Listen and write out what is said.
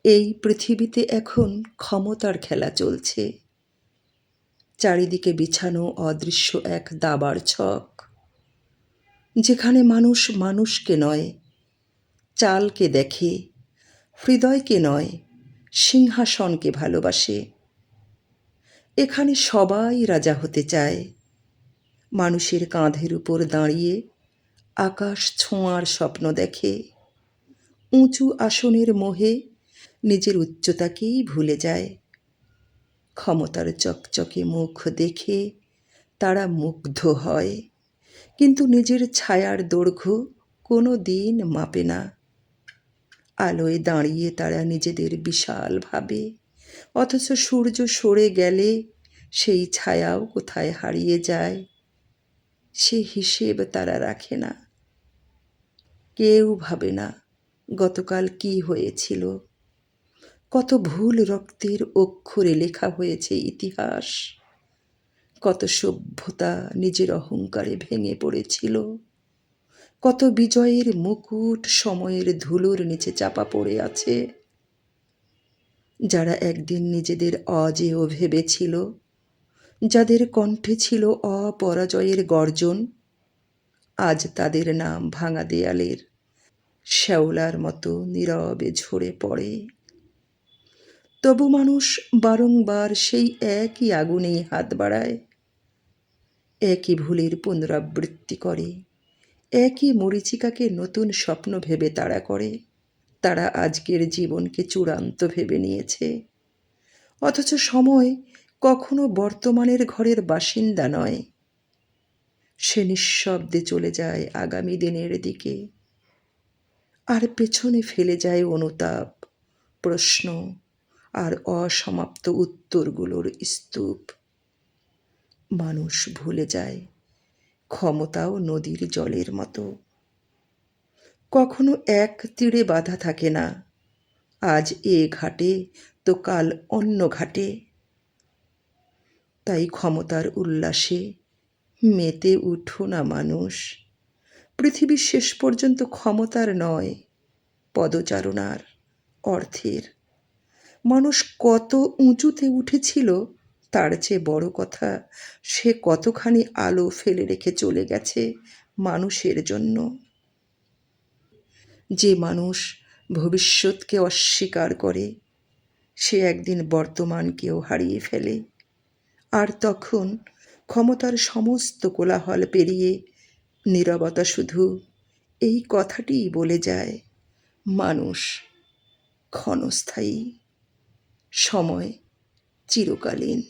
এই পৃথিবীতে এখন ক্ষমতার খেলা চলছে। চারিদিকে বিছানো অদৃশ্য এক দাবার ছক, যেখানে মানুষ মানুষকে নয়, চালকে দেখে, হৃদয়কে নয়, সিংহাসনকে ভালোবাসে। এখানে সবাই রাজা হতে চায়, মানুষের কাঁধের উপর দাঁড়িয়ে আকাশ ছোঁয়ার স্বপ্ন দেখে। উঁচু আসনের মোহে নিজের উচ্চতাকেই ভুলে যায়। ক্ষমতার চকচকে মুখ দেখে তারা মুগ্ধ হয়, কিন্তু নিজের ছায়ার দৈর্ঘ্য কোনো দিন মাপে না। আলোয় দাঁড়িয়ে তারা নিজেদের বিশাল ভাবে, অথচ সূর্য সরে গেলে সেই ছায়াও কোথায় হারিয়ে যায়, সে হিসেব তারা রাখে না। কেউ ভাবে না গতকাল কি হয়েছিল, কত ভুল রক্তের অক্ষরে লেখা হয়েছে ইতিহাস, কত সভ্যতা নিজের অহংকারে ভেঙে পড়েছিল, কত বিজয়ের মুকুট সময়ের ধুলোর নিচে চাপা পড়ে আছে। যারা একদিন নিজেদের অজেয় ভেবেছিল, যাদের কণ্ঠে ছিল অপরাজয়ের গর্জন, আজ তাদের নাম ভাঙা দেয়ালের শ্যাওলার মতো নীরবে ঝরে পড়ে। তবু মানুষ বারংবার সেই একই আগুনেই হাত বাড়ায়, একই ভুলের পুনরাবৃত্তি করে, একই মরীচিকাকে নতুন স্বপ্ন ভেবে তাড়া করে। তারা আজকের জীবনকে চূড়ান্ত ভেবে নিয়েছে, অথচ সময় কখনো বর্তমানের ঘরের বাসিন্দা নয়। সে নিঃশব্দে চলে যায় আগামী দিনের দিকে, আর পেছনে ফেলে যায় অনুতাপ, প্রশ্ন আর অসমাপ্ত উত্তরগুলোর স্তূপ। মানুষ ভুলে যায় ক্ষমতাও নদীর জলের মতো, কখনো এক তীরে বাঁধা থাকে না, আজ এ ঘাটে তো কাল অন্য ঘাটে। তাই ক্ষমতার উল্লাসে মেতে উঠো না মানুষ, পৃথিবীর শেষ পর্যন্ত ক্ষমতার নয়, পদচারণার, অর্থের। মানুষ কত উঁচুতে উঠেছিল, তার চেয়ে বড় কথা সে কতখানি আলো ফেলে রেখে চলে গেছে মানুষের জন্য। যে মানুষ ভবিষ্যৎকে অস্বীকার করে, সে একদিন বর্তমানকেও হারিয়ে ফেলে। আর তখন ক্ষমতার সমস্ত কোলাহল পেরিয়ে নীরবতা শুধু এই কথাটিই বলে যায়, মানুষ ক্ষণস্থায়ী, সময় চিরকালীন।